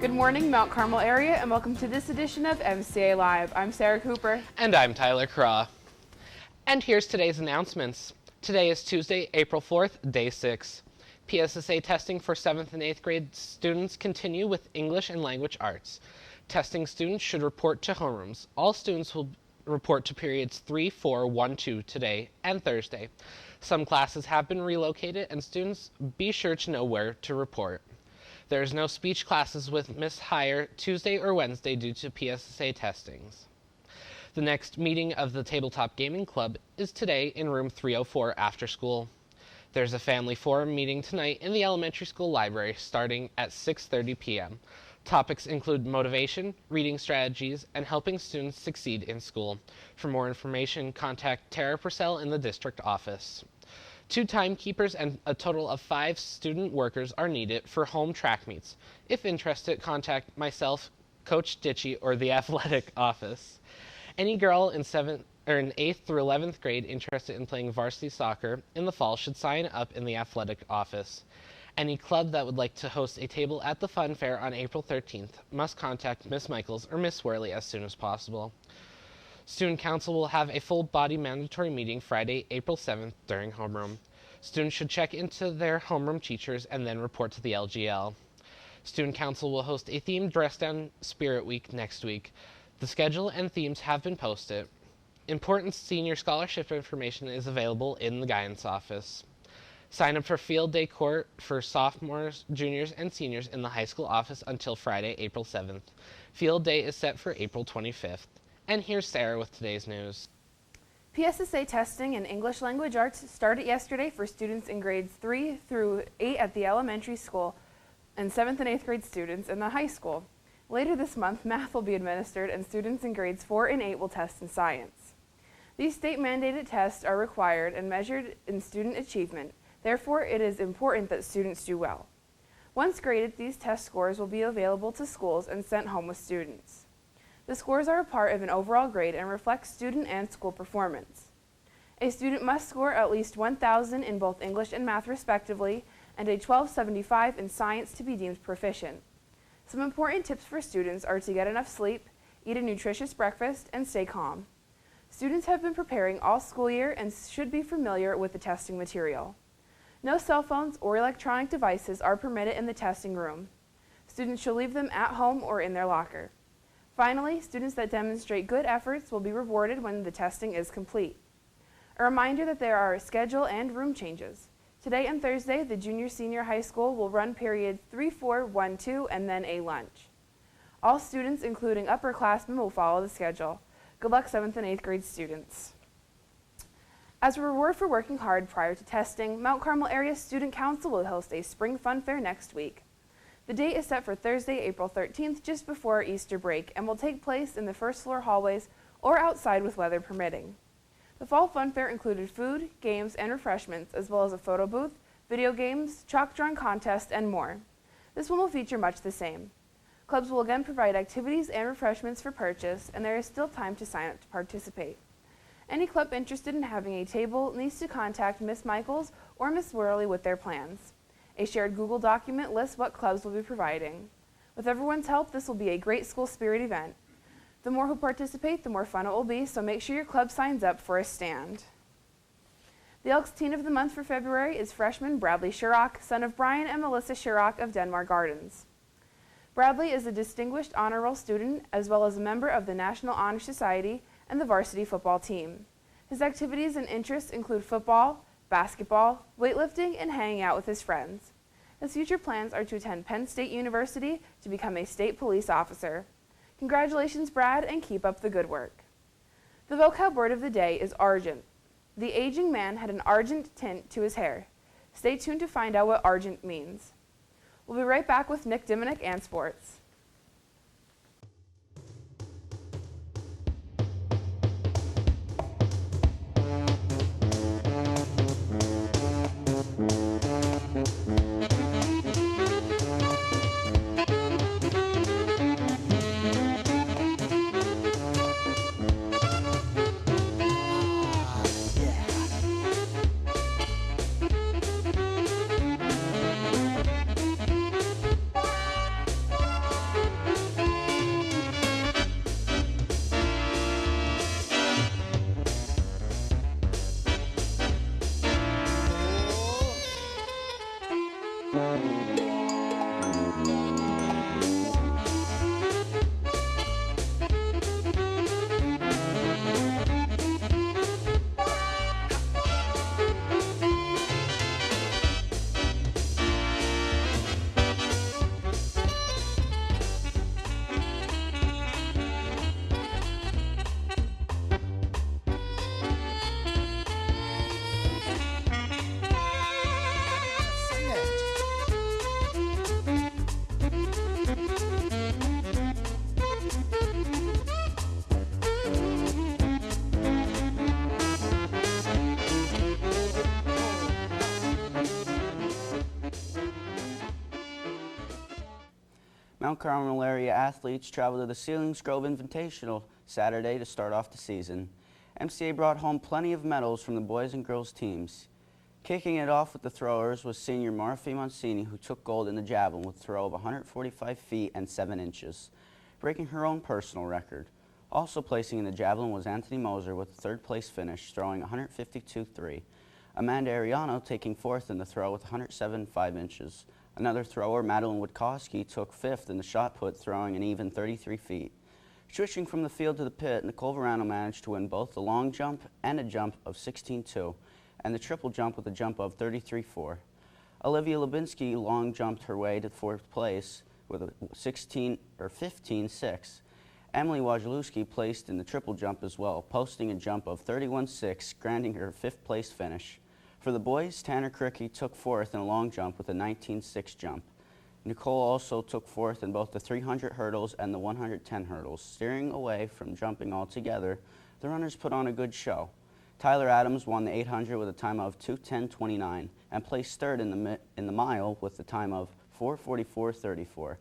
Good morning, Mount Carmel area, and welcome to this edition of MCA Live. I'm Sarah Cooper. And I'm Tyler Craw. And here's today's announcements. Today is Tuesday, April 4th, day 6. PSSA testing for 7th and 8th grade students continue with English and Language Arts. Testing students should report to homerooms. All students will report to periods 3, 4, 1, 2 today and Thursday. Some classes have been relocated, and students be sure to know where to report. There is no speech classes with Miss Hire Tuesday or Wednesday due to PSSA testings. The next meeting of the Tabletop Gaming Club is today in room 304 after school. There's a family forum meeting tonight in the elementary school library starting at 6:30 p.m. Topics include motivation, reading strategies, and helping students succeed in school. For more information, contact Tara Purcell in the district office. 2 timekeepers and a total of 5 student workers are needed for home track meets. If interested, contact myself, Coach Ditchy, or the athletic office. Any girl in 8th through 11th grade interested in playing varsity soccer in the fall should sign up in the athletic office. Any club that would like to host a table at the fun fair on April 13th must contact Miss Michaels or Miss Worley as soon as possible. Student Council will have a full-body mandatory meeting Friday, April 7th during homeroom. Students should check into their homeroom teachers and then report to the LGL. Student Council will host a themed dress-down Spirit Week next week. The schedule and themes have been posted. Important senior scholarship information is available in the guidance office. Sign up for Field Day Court for sophomores, juniors, and seniors in the high school office until Friday, April 7th. Field Day is set for April 25th. And here's Sarah with today's news. PSSA testing in English Language Arts started yesterday for students in grades 3 through 8 at the elementary school and 7th and 8th grade students in the high school. Later this month, math will be administered, and students in grades 4 and 8 will test in science. These state-mandated tests are required and measured in student achievement. Therefore, it is important that students do well. Once graded, these test scores will be available to schools and sent home with students. The scores are a part of an overall grade and reflect student and school performance. A student must score at least 1,000 in both English and math respectively, and a 1275 in science to be deemed proficient. Some important tips for students are to get enough sleep, eat a nutritious breakfast, and stay calm. Students have been preparing all school year and should be familiar with the testing material. No cell phones or electronic devices are permitted in the testing room. Students should leave them at home or in their locker. Finally, students that demonstrate good efforts will be rewarded when the testing is complete. A reminder that there are schedule and room changes. Today and Thursday, the junior-senior high school will run periods 3, 4, 1, 2, and then a lunch. All students, including upperclassmen, will follow the schedule. Good luck 7th and 8th grade students. As a reward for working hard prior to testing, Mount Carmel Area Student Council will host a spring fun fair next week. The date is set for Thursday, April 13th, just before Easter break, and will take place in the first floor hallways or outside with weather permitting. The fall fun fair included food, games, and refreshments, as well as a photo booth, video games, chalk drawing contest, and more. This one will feature much the same. Clubs will again provide activities and refreshments for purchase, and there is still time to sign up to participate. Any club interested in having a table needs to contact Miss Michaels or Miss Worley with their plans. A shared Google document lists what clubs will be providing. With everyone's help, this will be a great school spirit event. The more who participate, the more fun it will be, so make sure your club signs up for a stand. The Elks Teen of the Month for February is freshman Bradley Sherrock, son of Brian and Melissa Sherrock of Denmark Gardens. Bradley is a distinguished honor roll student, as well as a member of the National Honor Society and the varsity football team. His activities and interests include football, basketball, weightlifting, and hanging out with his friends. His future plans are to attend Penn State University to become a state police officer. Congratulations, Brad, and keep up the good work. The vocab word of the day is argent. The aging man had an argent tint to his hair. Stay tuned to find out what argent means. We'll be right back with Nick Diminick and sports. Mount Carmel area athletes traveled to the Ceilings Grove Invitational Saturday to start off the season. MCA brought home plenty of medals from the boys and girls teams. Kicking it off with the throwers was senior Marfi Monsini, who took gold in the javelin with a throw of 145 feet and 7 inches, breaking her own personal record. Also placing in the javelin was Anthony Moser with a third-place finish, throwing 152.3. Amanda Ariano taking fourth in the throw with 107.5 inches. Another thrower, Madeline Witkowski, took fifth in the shot put, throwing an even 33 feet. Switching from the field to the pit, Nicole Verano managed to win both the long jump and a jump of 16.2, and the triple jump with a jump of 33.4. Olivia Lubinsky long jumped her way to fourth place with a 15.6. Emily Wojciechowski placed in the triple jump as well, posting a jump of 31.6, granting her fifth place finish. For the boys, Tanner Cricky took fourth in a long jump with a 19.6 jump. Nicole also took fourth in both the 300 hurdles and the 110 hurdles. Steering away from jumping altogether, the runners put on a good show. Tyler Adams won the 800 with a time of 2:10.29 and placed third in the mile with a time of 4:44.34.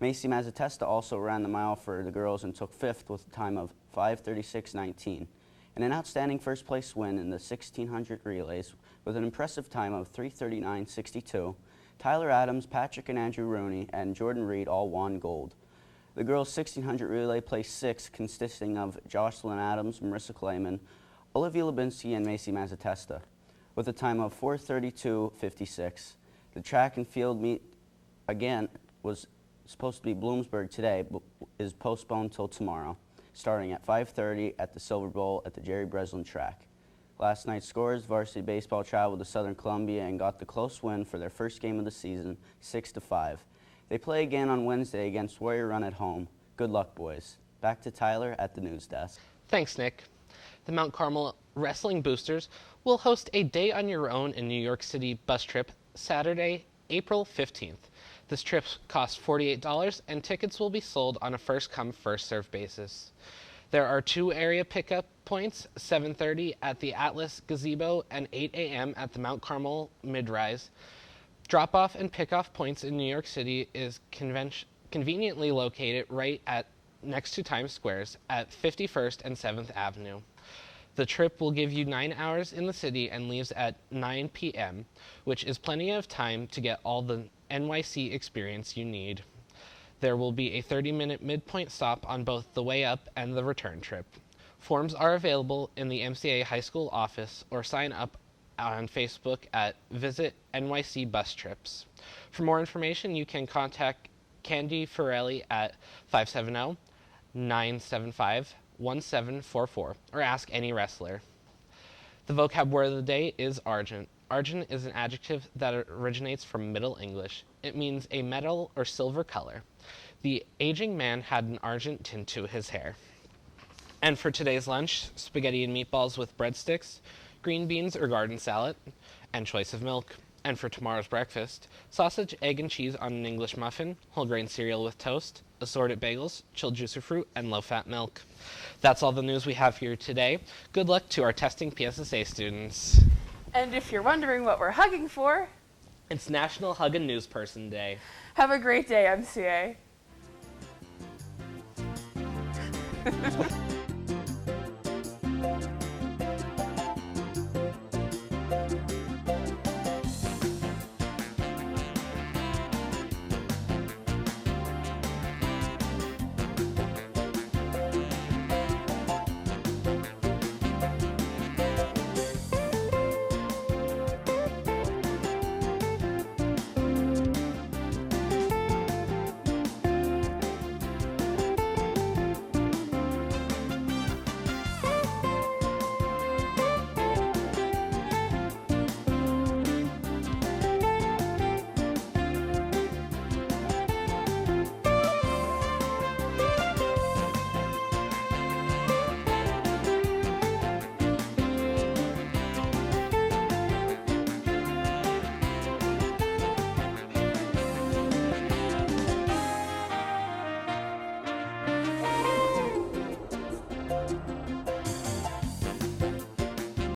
Macy Mazzatesta also ran the mile for the girls and took fifth with a time of 5:36.19. And an outstanding first place win in the 1600 relays with an impressive time of 3:39.62. Tyler Adams, Patrick and Andrew Rooney, and Jordan Reed all won gold. The girls' 1600 relay placed sixth, consisting of Jocelyn Adams, Marissa Clayman, Olivia Lubinsky, and Macy Mazzatesta, with a time of 4:32.56. The track and field meet, again, was supposed to be Bloomsburg today, but is postponed till tomorrow, starting at 5:30 at the Silver Bowl at the Jerry Breslin track. Last night's scores, varsity baseball traveled to Southern Columbia and got the close win for their first game of the season, 6-5. They play again on Wednesday against Warrior Run at home. Good luck, boys. Back to Tyler at the news desk. Thanks, Nick. The Mount Carmel Wrestling Boosters will host a Day on Your Own in New York City bus trip Saturday, April 15th. This trip costs $48 and tickets will be sold on a first-come, first-served basis. There are 2 area pickup points, 7:30 at the Atlas Gazebo and 8 a.m. at the Mount Carmel Mid-Rise. Drop-off and pick-off points in New York City is conveniently located right next to Times Squares at 51st and 7th Avenue. The trip will give you 9 hours in the city and leaves at 9 p.m., which is plenty of time to get all the NYC experience you need. There will be a 30-minute midpoint stop on both the way up and the return trip. Forms are available in the MCA High School office or sign up on Facebook at Visit NYC Bus Trips. For more information, you can contact Candy Ferrelli at 570-975-1744 or ask any wrestler. The vocab word of the day is argent. Argent is an adjective that originates from Middle English. It means a metal or silver color. The aging man had an argent tint to his hair. And for today's lunch, spaghetti and meatballs with breadsticks, green beans or garden salad, and choice of milk. And for tomorrow's breakfast, sausage, egg, and cheese on an English muffin, whole grain cereal with toast, assorted bagels, chilled juice or fruit, and low-fat milk. That's all the news we have here today. Good luck to our testing PSSA students. And if you're wondering what we're hugging for, It's National Hug a News Person Day. have a great day, MCA.